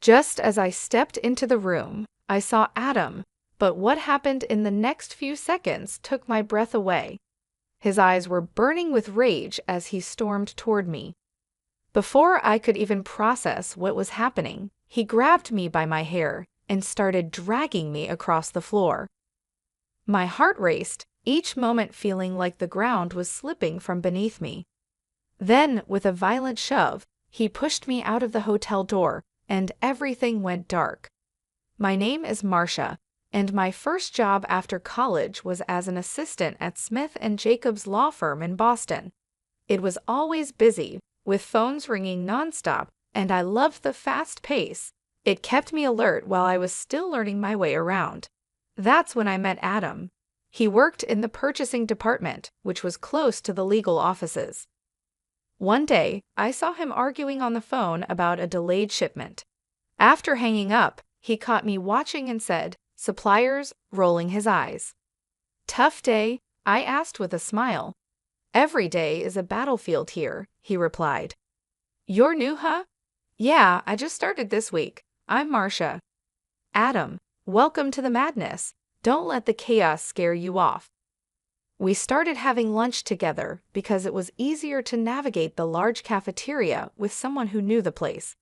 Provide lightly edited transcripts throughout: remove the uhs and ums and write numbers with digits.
Just as I stepped into the room, I saw Adam, but what happened in the next few seconds took my breath away. His eyes were burning with rage as he stormed toward me. Before I could even process what was happening, he grabbed me by my hair and started dragging me across the floor. My heart raced, each moment feeling like the ground was slipping from beneath me. Then, with a violent shove, he pushed me out of the hotel door, and everything went dark. My name is Marcia, and my first job after college was as an assistant at Smith & Jacobs law firm in Boston. It was always busy, with phones ringing nonstop, and I loved the fast pace. It kept me alert while I was still learning my way around. That's when I met Adam. He worked in the purchasing department, which was close to the legal offices. One day, I saw him arguing on the phone about a delayed shipment. After hanging up, he caught me watching and said, "Suppliers," rolling his eyes. "Tough day?" I asked with a smile. "Every day is a battlefield here," he replied. "You're new, huh?" "Yeah, I just started this week. I'm Marcia." "Adam, welcome to the madness. Don't let the chaos scare you off." We started having lunch together because it was easier to navigate the large cafeteria with someone who knew the place.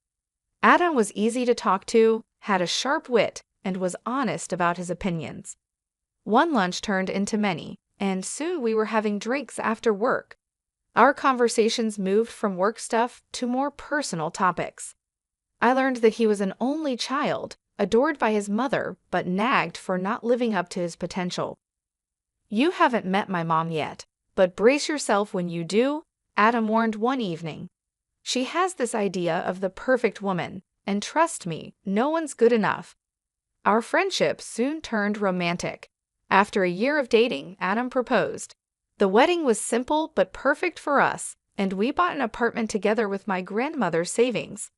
Adam was easy to talk to, had a sharp wit, and was honest about his opinions. One lunch turned into many, and soon we were having drinks after work. Our conversations moved from work stuff to more personal topics. I learned that he was an only child, adored by his mother, but nagged for not living up to his potential. "You haven't met my mom yet, but brace yourself when you do," Adam warned one evening. "She has this idea of the perfect woman, and trust me, no one's good enough." Our friendship soon turned romantic. After a year of dating, Adam proposed. The wedding was simple but perfect for us, and we bought an apartment together with my grandmother's savings.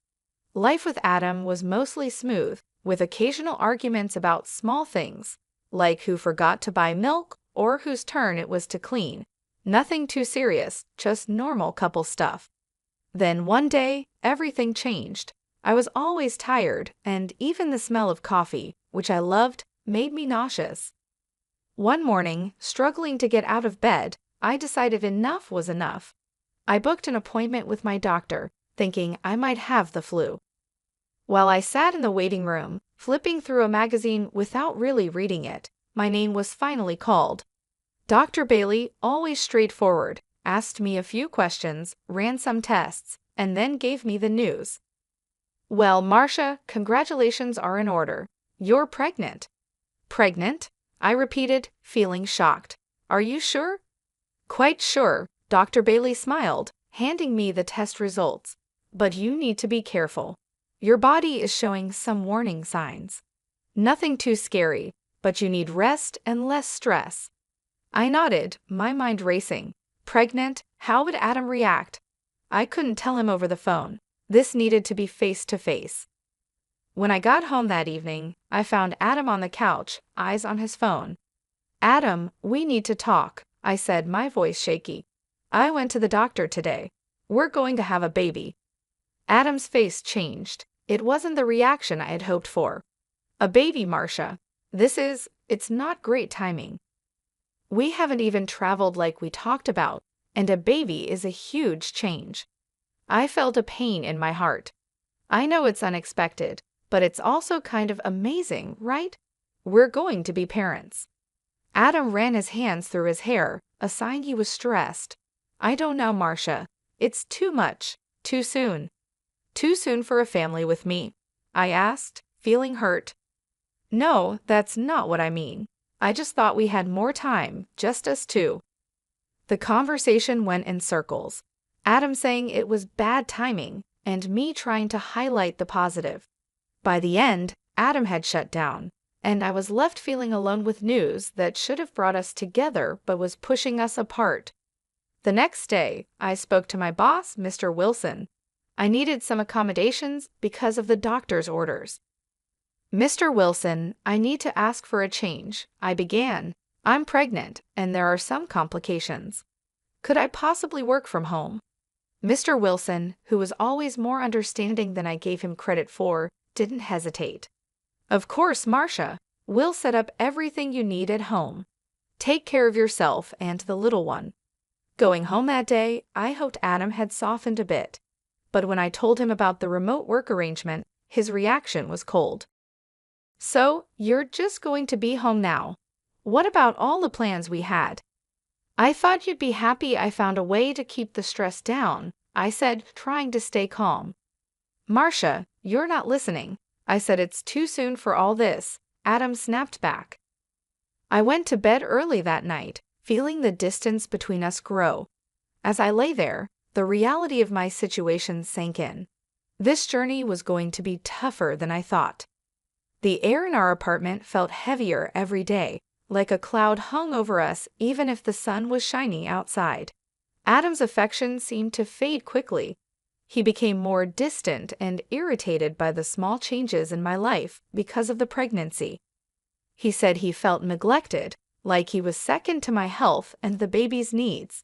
Life with Adam was mostly smooth, with occasional arguments about small things, like who forgot to buy milk or whose turn it was to clean. Nothing too serious, just normal couple stuff. Then one day, everything changed. I was always tired, and even the smell of coffee, which I loved, made me nauseous. One morning, struggling to get out of bed, I decided enough was enough. I booked an appointment with my doctor, thinking I might have the flu. While I sat in the waiting room, flipping through a magazine without really reading it, my name was finally called. Dr. Bailey, always straightforward, asked me a few questions, ran some tests, and then gave me the news. "Well, Marcia, congratulations are in order. You're pregnant." "Pregnant?" I repeated, feeling shocked. "Are you sure?" "Quite sure," Dr. Bailey smiled, handing me the test results. "But you need to be careful. Your body is showing some warning signs. Nothing too scary, but you need rest and less stress." I nodded, my mind racing. Pregnant? How would Adam react? I couldn't tell him over the phone. This needed to be face to face. When I got home that evening, I found Adam on the couch, eyes on his phone. "Adam, we need to talk," I said, my voice shaky. "I went to the doctor today. We're going to have a baby." Adam's face changed. It wasn't the reaction I had hoped for. "A baby, Marcia. It's not great timing. We haven't even traveled like we talked about, and a baby is a huge change." I felt a pain in my heart. I know it's unexpected, but it's also kind of amazing, right? We're going to be parents. Adam ran his hands through his hair, a sign he was stressed. "I don't know, Marcia. It's too much. Too soon." "Too soon for a family with me?" I asked, feeling hurt. "No, that's not what I mean. I just thought we had more time, just us two." The conversation went in circles. Adam saying it was bad timing, and me trying to highlight the positive. By the end, Adam had shut down, and I was left feeling alone with news that should have brought us together but was pushing us apart. The next day, I spoke to my boss, Mr. Wilson. I needed some accommodations because of the doctor's orders. "Mr. Wilson, I need to ask for a change," I began. "I'm pregnant, and there are some complications. Could I possibly work from home?" Mr. Wilson, who was always more understanding than I gave him credit for, didn't hesitate. Of course, Marcia. We'll set up everything you need at home. Take care of yourself and the little one. Going home that day, I hoped Adam had softened a bit. But when I told him about the remote work arrangement, his reaction was cold. So, you're just going to be home now. What about all the plans we had? I thought you'd be happy I found a way to keep the stress down, I said, trying to stay calm. Marcia, you're not listening. I said it's too soon for all this, Adam snapped back. I went to bed early that night, feeling the distance between us grow. As I lay there, the reality of my situation sank in. This journey was going to be tougher than I thought. The air in our apartment felt heavier every day, like a cloud hung over us even if the sun was shining outside. Adam's affection seemed to fade quickly. He became more distant and irritated by the small changes in my life because of the pregnancy. He said he felt neglected, like he was second to my health and the baby's needs.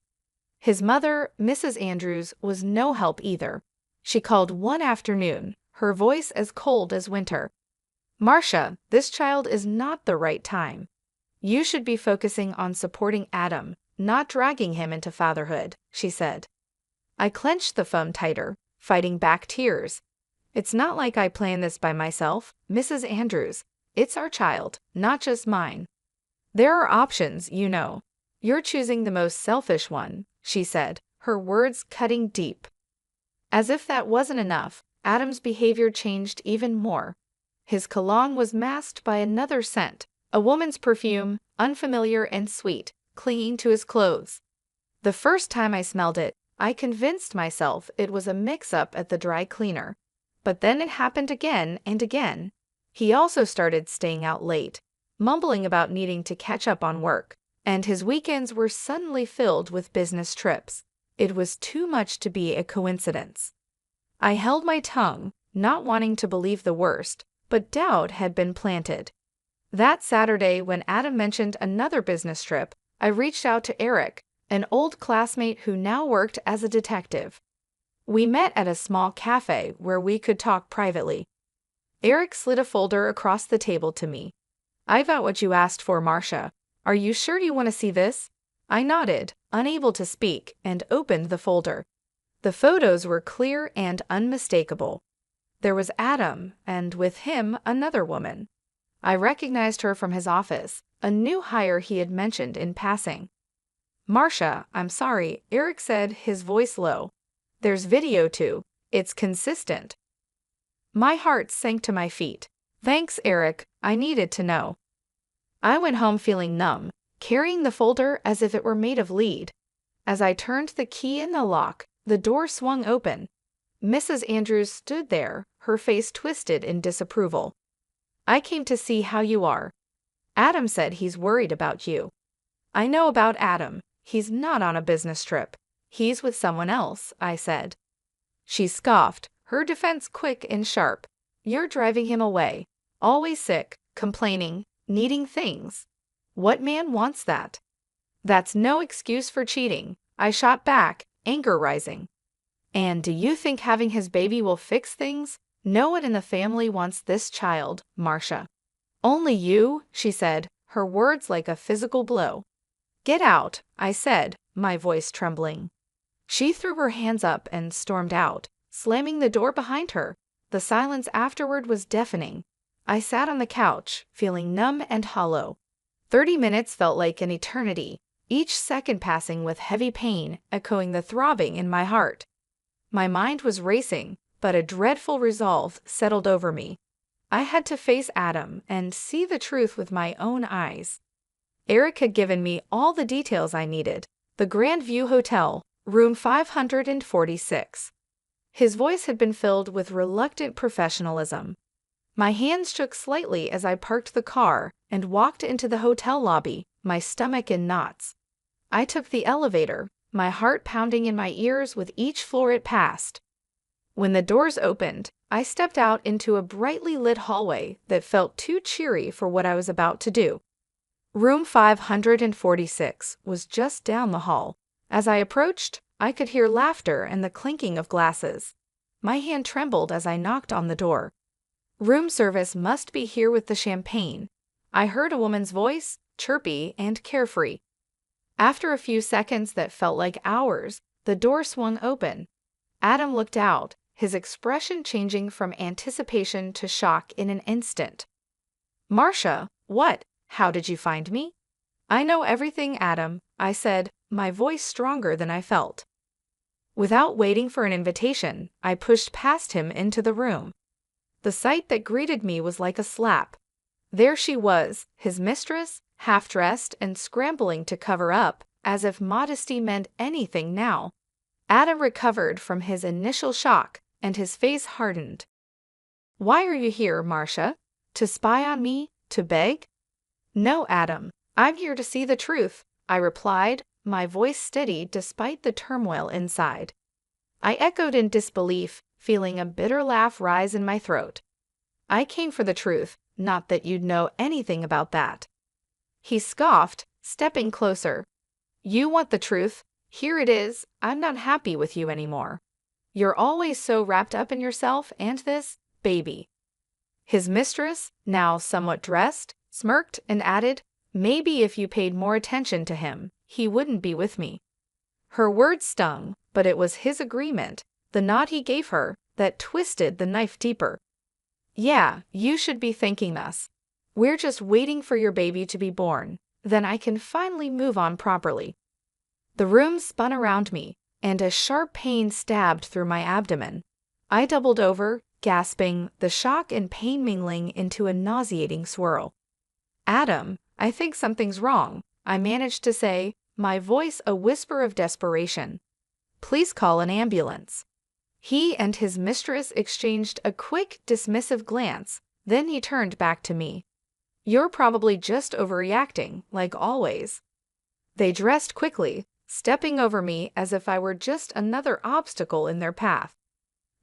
His mother, Mrs. Andrews, was no help either. She called one afternoon, her voice as cold as winter. Marcia, this child is not the right time. You should be focusing on supporting Adam, not dragging him into fatherhood, she said. I clenched the phone tighter, fighting back tears. It's not like I planned this by myself, Mrs. Andrews. It's our child, not just mine. There are options, you know. You're choosing the most selfish one, she said, her words cutting deep. As if that wasn't enough, Adam's behavior changed even more. His cologne was masked by another scent, a woman's perfume, unfamiliar and sweet, clinging to his clothes. The first time I smelled it, I convinced myself it was a mix-up at the dry cleaner. But then it happened again and again. He also started staying out late, mumbling about needing to catch up on work, and his weekends were suddenly filled with business trips. It was too much to be a coincidence. I held my tongue, not wanting to believe the worst, but doubt had been planted. That Saturday, when Adam mentioned another business trip, I reached out to Eric, an old classmate who now worked as a detective. We met at a small cafe where we could talk privately. Eric slid a folder across the table to me. I got what you asked for, Marcia. Are you sure you want to see this? I nodded, unable to speak, and opened the folder. The photos were clear and unmistakable. There was Adam, and with him another woman. I recognized her from his office, a new hire he had mentioned in passing. Marcia, I'm sorry, Eric said, his voice low. There's video too. It's consistent. My heart sank to my feet. Thanks, Eric, I needed to know. I went home feeling numb, carrying the folder as if it were made of lead. As I turned the key in the lock, the door swung open. Mrs. Andrews stood there, her face twisted in disapproval. I came to see how you are. Adam said he's worried about you. I know about Adam. He's not on a business trip. He's with someone else, I said. She scoffed, her defense quick and sharp. You're driving him away. Always sick, complaining, needing things. What man wants that? That's no excuse for cheating, I shot back, anger rising. And do you think having his baby will fix things? No one in the family wants this child, Marcia. Only you, she said, her words like a physical blow. Get out, I said, my voice trembling. She threw her hands up and stormed out, slamming the door behind her. The silence afterward was deafening. I sat on the couch, feeling numb and hollow. 30 minutes felt like an eternity, each second passing with heavy pain, echoing the throbbing in my heart. My mind was racing, but a dreadful resolve settled over me. I had to face Adam and see the truth with my own eyes. Eric had given me all the details I needed. The Grand View Hotel, room 546. His voice had been filled with reluctant professionalism. My hands shook slightly as I parked the car and walked into the hotel lobby, my stomach in knots. I took the elevator, my heart pounding in my ears with each floor it passed. When the doors opened, I stepped out into a brightly lit hallway that felt too cheery for what I was about to do. Room 546 was just down the hall. As I approached, I could hear laughter and the clinking of glasses. My hand trembled as I knocked on the door. Room service must be here with the champagne. I heard a woman's voice, chirpy and carefree. After a few seconds that felt like hours, the door swung open. Adam looked out, his expression changing from anticipation to shock in an instant. Marcia, what? How did you find me? I know everything, Adam, I said, my voice stronger than I felt. Without waiting for an invitation, I pushed past him into the room. The sight that greeted me was like a slap. There she was, his mistress, half-dressed and scrambling to cover up, as if modesty meant anything now. Adam recovered from his initial shock, and his face hardened. Why are you here, Marcia? To spy on me? To beg? No, Adam. I'm here to see the truth, I replied, my voice steady despite the turmoil inside. I echoed in disbelief, feeling a bitter laugh rise in my throat. I came for the truth, not that you'd know anything about that. He scoffed, stepping closer. You want the truth? Here it is. I'm not happy with you anymore. You're always so wrapped up in yourself and this baby. His mistress, now somewhat dressed, smirked and added, maybe if you paid more attention to him, he wouldn't be with me. Her words stung, but it was his agreement, the nod he gave her, that twisted the knife deeper. Yeah, you should be thanking us. We're just waiting for your baby to be born, then I can finally move on properly. The room spun around me, and a sharp pain stabbed through my abdomen. I doubled over, gasping, the shock and pain mingling into a nauseating swirl. Adam, I think something's wrong, I managed to say, my voice a whisper of desperation. Please call an ambulance. He and his mistress exchanged a quick, dismissive glance, then he turned back to me. You're probably just overreacting, like always. They dressed quickly, stepping over me as if I were just another obstacle in their path.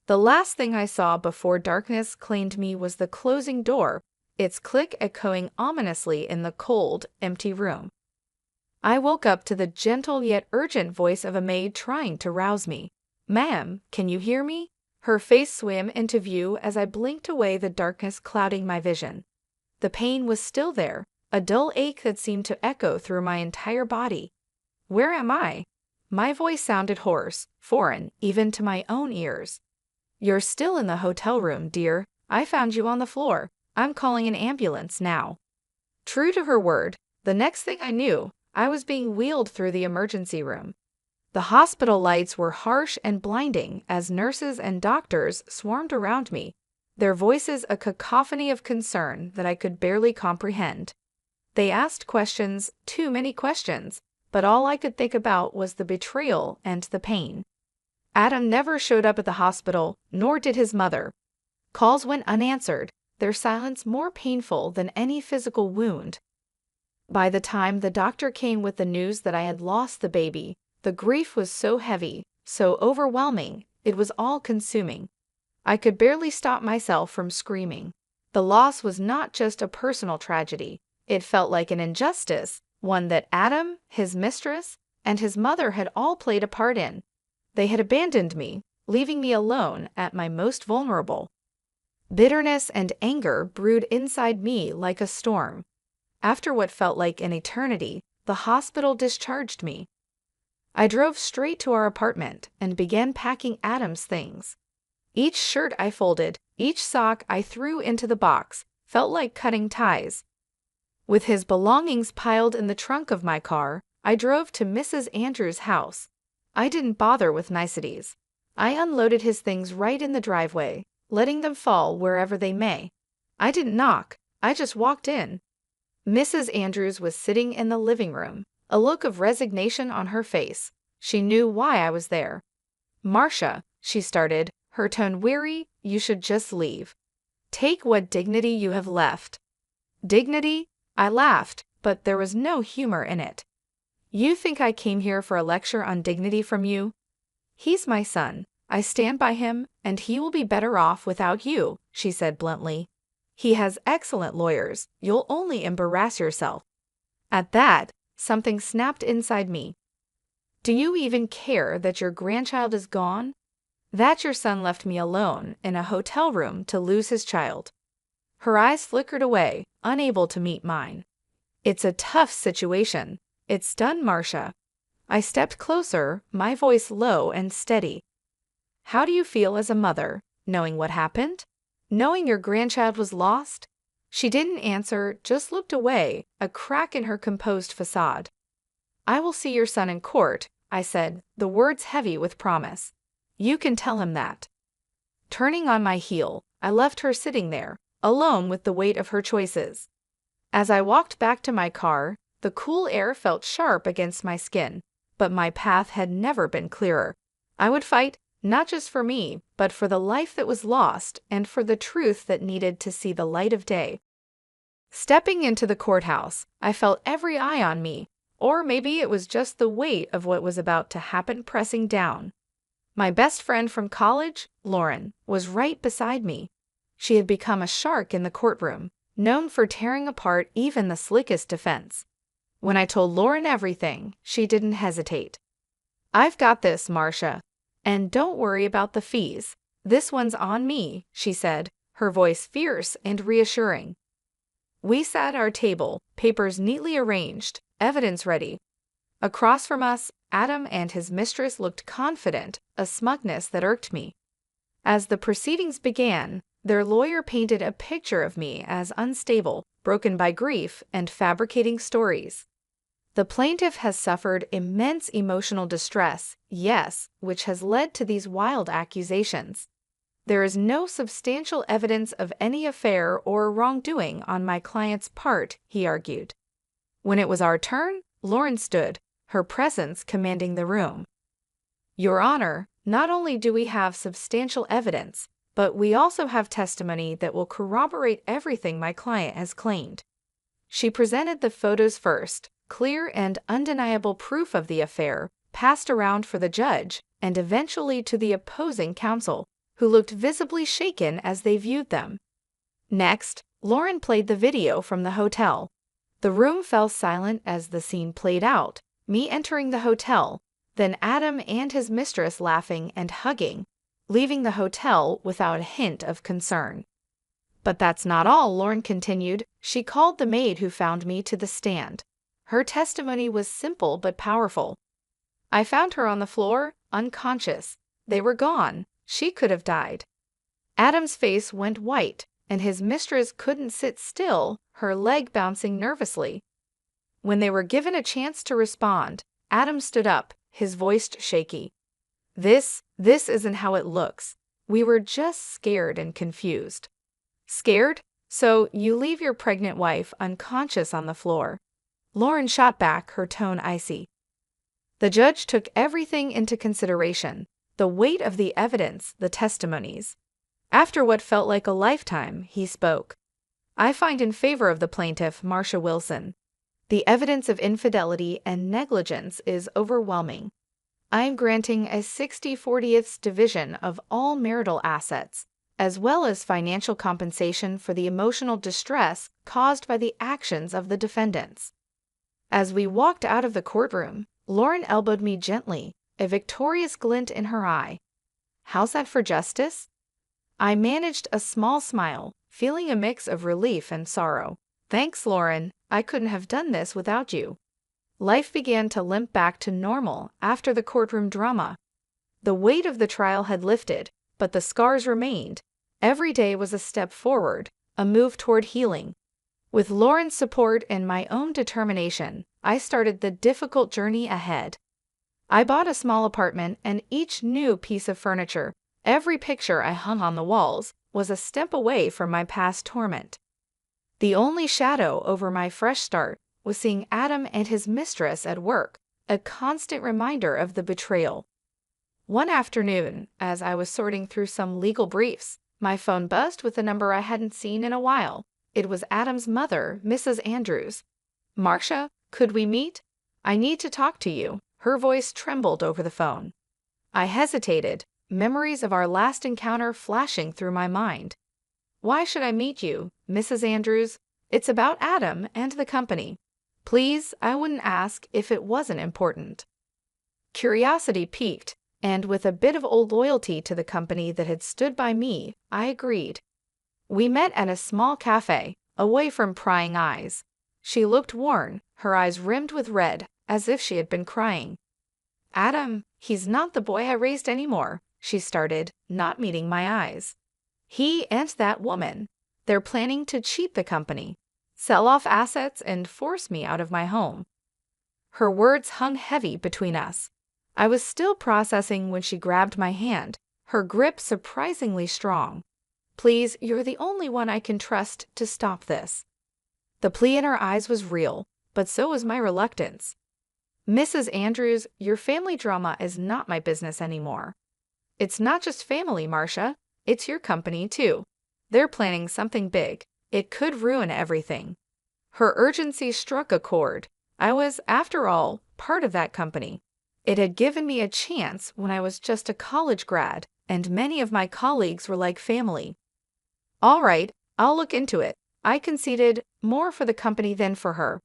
The last thing I saw before darkness claimed me was the closing door, its click echoing ominously in the cold, empty room. I woke up to the gentle yet urgent voice of a maid trying to rouse me. Ma'am, can you hear me? Her face swam into view as I blinked away the darkness clouding my vision. The pain was still there, a dull ache that seemed to echo through my entire body. Where am I? My voice sounded hoarse, foreign, even to my own ears. You're still in the hotel room, dear. I found you on the floor. I'm calling an ambulance now. True to her word, the next thing I knew, I was being wheeled through the emergency room. The hospital lights were harsh and blinding as nurses and doctors swarmed around me, their voices a cacophony of concern that I could barely comprehend. They asked questions, too many questions, but all I could think about was the betrayal and the pain. Adam never showed up at the hospital, nor did his mother. Calls went unanswered, their silence more painful than any physical wound. By the time the doctor came with the news that I had lost the baby, the grief was so heavy, so overwhelming, it was all-consuming. I could barely stop myself from screaming. The loss was not just a personal tragedy. It felt like an injustice, one that Adam, his mistress, and his mother had all played a part in. They had abandoned me, leaving me alone at my most vulnerable. Bitterness and anger brewed inside me like a storm. After what felt like an eternity, the hospital discharged me. I drove straight to our apartment and began packing Adam's things. Each shirt I folded, each sock I threw into the box, felt like cutting ties. With his belongings piled in the trunk of my car, I drove to Mrs. Andrews' house. I didn't bother with niceties. I unloaded his things right in the driveway, letting them fall wherever they may. I didn't knock, I just walked in. Mrs. Andrews was sitting in the living room, a look of resignation on her face. She knew why I was there. Marcia, she started, her tone weary, you should just leave. Take what dignity you have left. Dignity? I laughed, but there was no humor in it. You think I came here for a lecture on dignity from you? He's my son. I stand by him, and he will be better off without you, she said bluntly. He has excellent lawyers. You'll only embarrass yourself. At that, something snapped inside me. Do you even care that your grandchild is gone? That your son left me alone in a hotel room to lose his child? Her eyes flickered away, unable to meet mine. "It's a tough situation. It's done, Marcia." I stepped closer, my voice low and steady. "How do you feel as a mother, knowing what happened? Knowing your grandchild was lost?" She didn't answer, just looked away, a crack in her composed facade. "I will see your son in court," I said, the words heavy with promise. "You can tell him that." Turning on my heel, I left her sitting there, alone with the weight of her choices. As I walked back to my car, the cool air felt sharp against my skin, but my path had never been clearer. I would fight, not just for me, but for the life that was lost and for the truth that needed to see the light of day. Stepping into the courthouse, I felt every eye on me, or maybe it was just the weight of what was about to happen pressing down. My best friend from college, Lauren, was right beside me. She had become a shark in the courtroom, known for tearing apart even the slickest defense. When I told Lauren everything, she didn't hesitate. "I've got this, Marcia. And don't worry about the fees. This one's on me," she said, her voice fierce and reassuring. We sat at our table, papers neatly arranged, evidence ready. Across from us, Adam and his mistress looked confident, a smugness that irked me. As the proceedings began, their lawyer painted a picture of me as unstable, broken by grief, and fabricating stories. "The plaintiff has suffered immense emotional distress, yes, which has led to these wild accusations. There is no substantial evidence of any affair or wrongdoing on my client's part," he argued. When it was our turn, Lauren stood, her presence commanding the room. "Your Honor, not only do we have substantial evidence, but we also have testimony that will corroborate everything my client has claimed." She presented the photos first, clear and undeniable proof of the affair, passed around for the judge, and eventually to the opposing counsel, who looked visibly shaken as they viewed them. Next, Lauren played the video from the hotel. The room fell silent as the scene played out, me entering the hotel, then Adam and his mistress laughing and hugging, leaving the hotel without a hint of concern. "But that's not all," Lauren continued. She called the maid who found me to the stand. Her testimony was simple but powerful. "I found her on the floor, unconscious. They were gone. She could have died." Adam's face went white, and his mistress couldn't sit still, her leg bouncing nervously. When they were given a chance to respond, Adam stood up, his voice shaky. This isn't how it looks. We were just scared and confused." "Scared? So you leave your pregnant wife unconscious on the floor?" Lauren shot back, her tone icy. The judge took everything into consideration, the weight of the evidence, the testimonies. After what felt like a lifetime, he spoke. "I find in favor of the plaintiff, Marcia Wilson. The evidence of infidelity and negligence is overwhelming. I am granting a 60/40th division of all marital assets, as well as financial compensation for the emotional distress caused by the actions of the defendants." As we walked out of the courtroom, Lauren elbowed me gently, a victorious glint in her eye. "How's that for justice?" I managed a small smile, feeling a mix of relief and sorrow. "Thanks, Lauren. I couldn't have done this without you." Life began to limp back to normal after the courtroom drama. The weight of the trial had lifted, but the scars remained. Every day was a step forward, a move toward healing. With Lauren's support and my own determination, I started the difficult journey ahead. I bought a small apartment, and each new piece of furniture, every picture I hung on the walls, was a step away from my past torment. The only shadow over my fresh start was seeing Adam and his mistress at work, a constant reminder of the betrayal. One afternoon, as I was sorting through some legal briefs, my phone buzzed with a number I hadn't seen in a while. It was Adam's mother, Mrs. Andrews. "Marcia, could we meet? I need to talk to you." Her voice trembled over the phone. I hesitated, memories of our last encounter flashing through my mind. "Why should I meet you, Mrs. Andrews? It's about Adam and the company. Please, I wouldn't ask if it wasn't important." Curiosity piqued, and with a bit of old loyalty to the company that had stood by me, I agreed. We met at a small cafe, away from prying eyes. She looked worn, her eyes rimmed with red, as if she had been crying. "Adam, he's not the boy I raised anymore," she started, not meeting my eyes. "He and that woman. They're planning to cheat the company, sell off assets, and force me out of my home." Her words hung heavy between us. I was still processing when she grabbed my hand, her grip surprisingly strong. "Please, you're the only one I can trust to stop this." The plea in her eyes was real, but so was my reluctance. "Mrs. Andrews, your family drama is not my business anymore." "It's not just family, Marcia. It's your company, too. They're planning something big. It could ruin everything." Her urgency struck a chord. I was, after all, part of that company. It had given me a chance when I was just a college grad, and many of my colleagues were like family. "All right, I'll look into it," I conceded, more for the company than for her.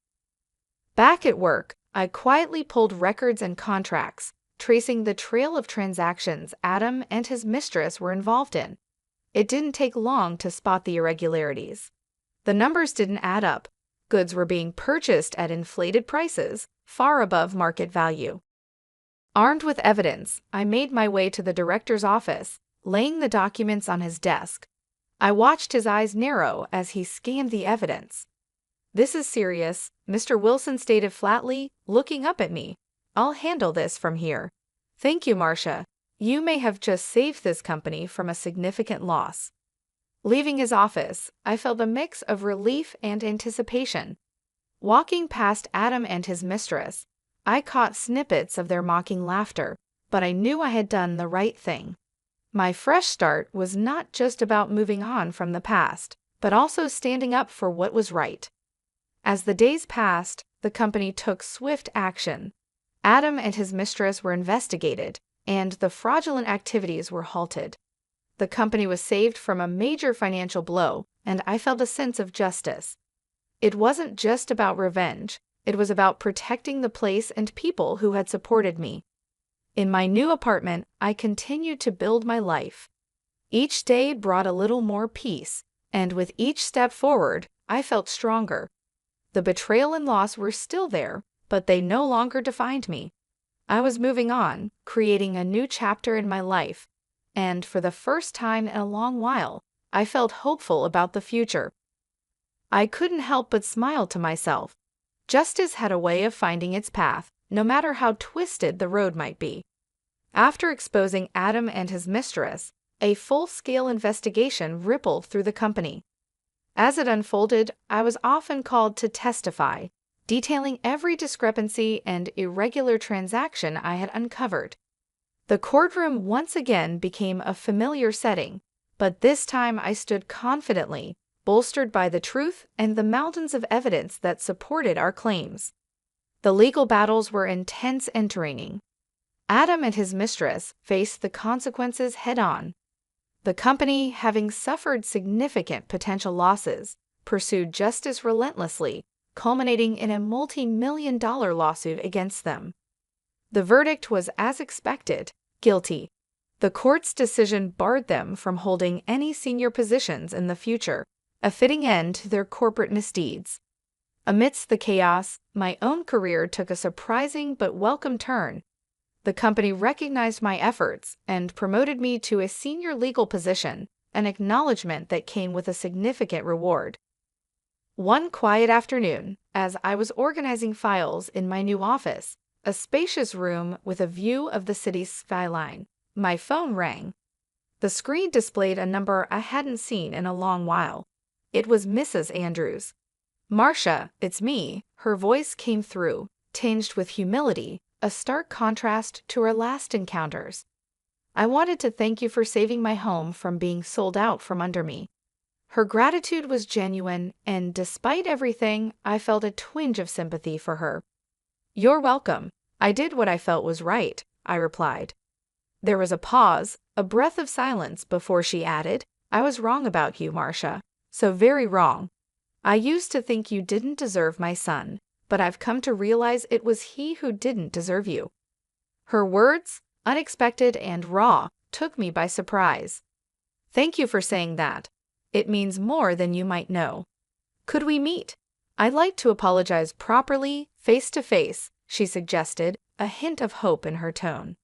Back at work, I quietly pulled records and contracts, tracing the trail of transactions Adam and his mistress were involved in. It didn't take long to spot the irregularities. The numbers didn't add up. Goods were being purchased at inflated prices, far above market value. Armed with evidence, I made my way to the director's office, laying the documents on his desk. I watched his eyes narrow as he scanned the evidence. "This is serious," Mr. Wilson stated flatly, looking up at me. "I'll handle this from here." "Thank you, Marcia. You may have just saved this company from a significant loss." Leaving his office, I felt a mix of relief and anticipation. Walking past Adam and his mistress, I caught snippets of their mocking laughter, but I knew I had done the right thing. My fresh start was not just about moving on from the past, but also standing up for what was right. As the days passed, the company took swift action. Adam and his mistress were investigated, and the fraudulent activities were halted. The company was saved from a major financial blow, and I felt a sense of justice. It wasn't just about revenge. It was about protecting the place and people who had supported me. In my new apartment, I continued to build my life. Each day brought a little more peace, and with each step forward, I felt stronger. The betrayal and loss were still there, but they no longer defined me. I was moving on, creating a new chapter in my life, and for the first time in a long while, I felt hopeful about the future. I couldn't help but smile to myself. Justice had a way of finding its path, no matter how twisted the road might be. After exposing Adam and his mistress, a full-scale investigation rippled through the company. As it unfolded, I was often called to testify, detailing every discrepancy and irregular transaction I had uncovered. The courtroom once again became a familiar setting, but this time I stood confidently, bolstered by the truth and the mountains of evidence that supported our claims. The legal battles were intense and draining. Adam and his mistress faced the consequences head-on. The company, having suffered significant potential losses, pursued justice relentlessly, culminating in a multi-million-dollar lawsuit against them. The verdict was as expected, guilty. The court's decision barred them from holding any senior positions in the future, a fitting end to their corporate misdeeds. Amidst the chaos, my own career took a surprising but welcome turn. The company recognized my efforts and promoted me to a senior legal position, an acknowledgement that came with a significant reward. One quiet afternoon, as I was organizing files in my new office, a spacious room with a view of the city's skyline, my phone rang. The screen displayed a number I hadn't seen in a long while. It was Mrs. Andrews. "Marcia, it's me," her voice came through, tinged with humility, a stark contrast to our last encounters. "I wanted to thank you for saving my home from being sold out from under me." Her gratitude was genuine, and despite everything, I felt a twinge of sympathy for her. "You're welcome. I did what I felt was right," I replied. There was a pause, a breath of silence before she added, "I was wrong about you, Marcia. So very wrong. I used to think you didn't deserve my son, but I've come to realize it was he who didn't deserve you." Her words, unexpected and raw, took me by surprise. "Thank you for saying that. It means more than you might know. Could we meet? I'd like to apologize properly, face to face, she suggested, a hint of hope in her tone.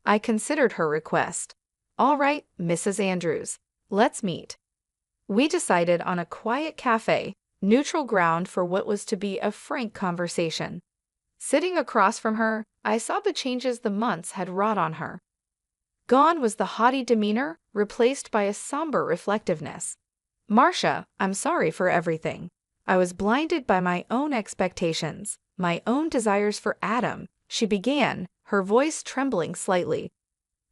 I considered her request. All right, Mrs. Andrews, let's meet. We decided on a quiet cafe, neutral ground for what was to be a frank conversation. Sitting across from her, I saw the changes the months had wrought on her. Gone was the haughty demeanor, replaced by a somber reflectiveness. Marcia, I'm sorry for everything. I was blinded by my own expectations, my own desires for Adam, she began, her voice trembling slightly.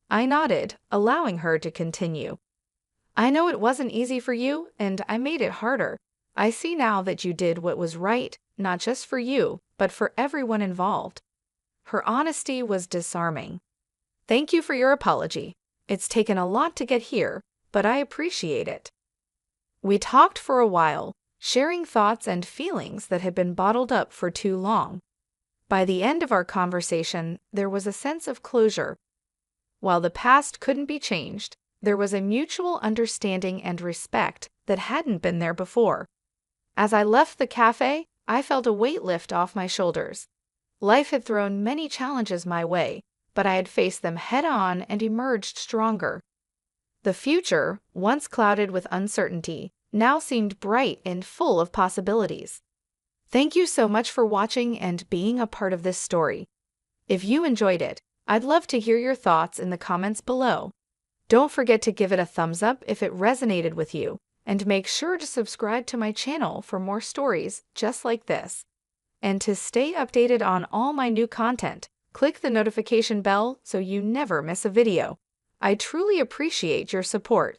I nodded, allowing her to continue. I know it wasn't easy for you, and I made it harder. I see now that you did what was right, not just for you, but for everyone involved. Her honesty was disarming. Thank you for your apology. It's taken a lot to get here, but I appreciate it. We talked for a while, sharing thoughts and feelings that had been bottled up for too long. By the end of our conversation, there was a sense of closure. While the past couldn't be changed, there was a mutual understanding and respect that hadn't been there before. As I left the cafe, I felt a weight lift off my shoulders. Life had thrown many challenges my way, but I had faced them head-on and emerged stronger. The future, once clouded with uncertainty, now seemed bright and full of possibilities. Thank you so much for watching and being a part of this story. If you enjoyed it, I'd love to hear your thoughts in the comments below. Don't forget to give it a thumbs up if it resonated with you, and make sure to subscribe to my channel for more stories just like this. And to stay updated on all my new content, click the notification bell so you never miss a video. I truly appreciate your support.